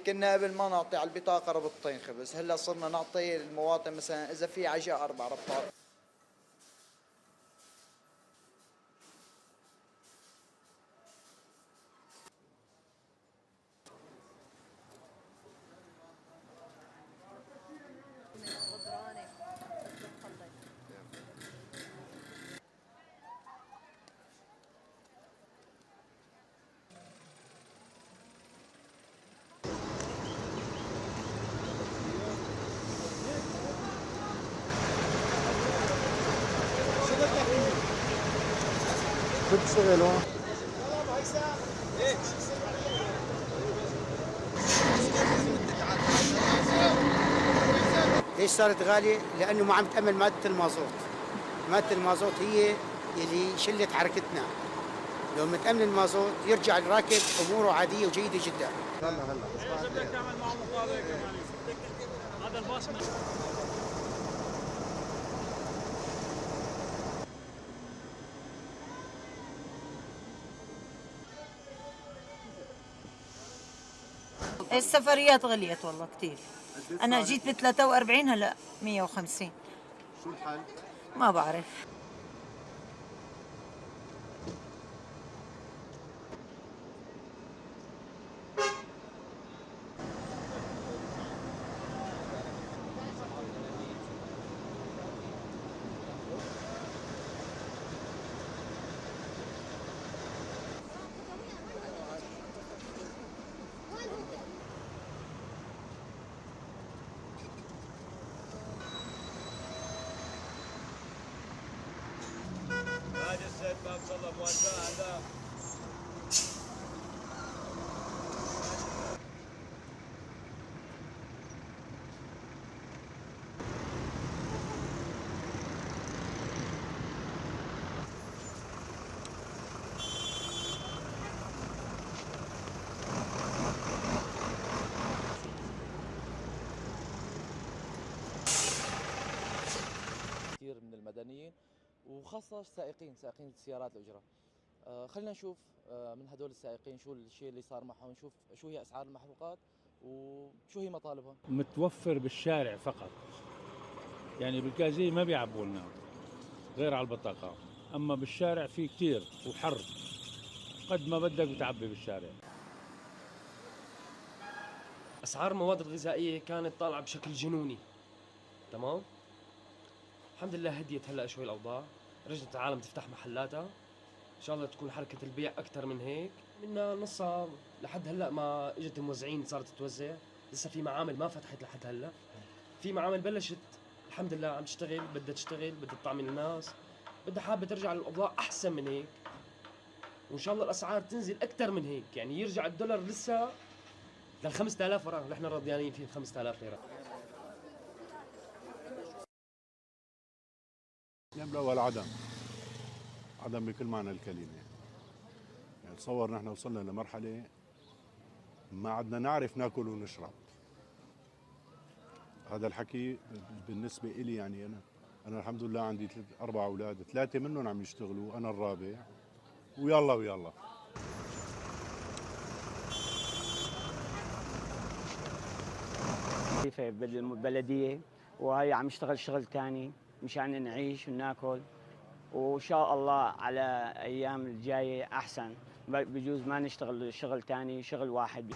كنا قبل ما نعطي على البطاقة ربطتين خبز، هلا صرنا نعطي المواطن مثلا إذا في عجاء 4 ربطات. شو بتشتغل هون؟ ليش صارت غالية؟ لأنه ما عم تأمن مادة المازوت. مادة المازوت هي اللي شلت حركتنا. لو متأمن المازوت يرجع الراكب أموره عادية وجيدة جدا. هلا بدك تعمل معه مقابلة كمان. هذا الباص السفريات غليت والله كثير. أنا جيت ب 43 هلا 150. شو الحل؟ ما بعرف. هذا السيد باب صلى موزع هذا. كثير من المدنيين وخاصة سائقين السيارات الأجرة. خلينا نشوف من هدول السائقين شو الشيء اللي صار معهم، نشوف شو هي أسعار المحروقات وشو هي مطالبهم. متوفر بالشارع فقط، يعني بالكازيه ما بيعبوا لنا غير على البطاقة، أما بالشارع في كثير وحر قد ما بدك بتعبي بالشارع. اسعار المواد الغذائيه كانت طالعه بشكل جنوني. تمام. الحمد لله هديت هلا شوي الاوضاع، رجعت العالم تفتح محلاتها. ان شاء الله تكون حركه البيع اكثر من هيك. منا نصها لحد هلا ما اجت الموزعين صارت توزع، لسه في معامل ما فتحت لحد هلا. في معامل بلشت الحمد لله عم تشتغل، بدها تشتغل، بدها تطعمي الناس، بدها حابه ترجع للاوضاع احسن من هيك. وان شاء الله الاسعار تنزل اكثر من هيك، يعني يرجع الدولار لسه لل 5000 وراه، نحن راضيانين فيه 5000 ليره. يعني بالأول عدم بكل معنى الكلمة. يعني تصور نحن وصلنا لمرحلة ما عدنا نعرف ناكل ونشرب. هذا الحكي بالنسبة إلي، يعني أنا الحمد لله عندي 4 أولاد، 3 منهم عم يشتغلوا، أنا الرابع، ويلا. في البلدية وهي عم اشتغل شغل تاني مشان نعيش وناكل، وإن شاء الله على أيام الجاية أحسن، بجوز ما نشتغل شغل تاني، شغل واحد.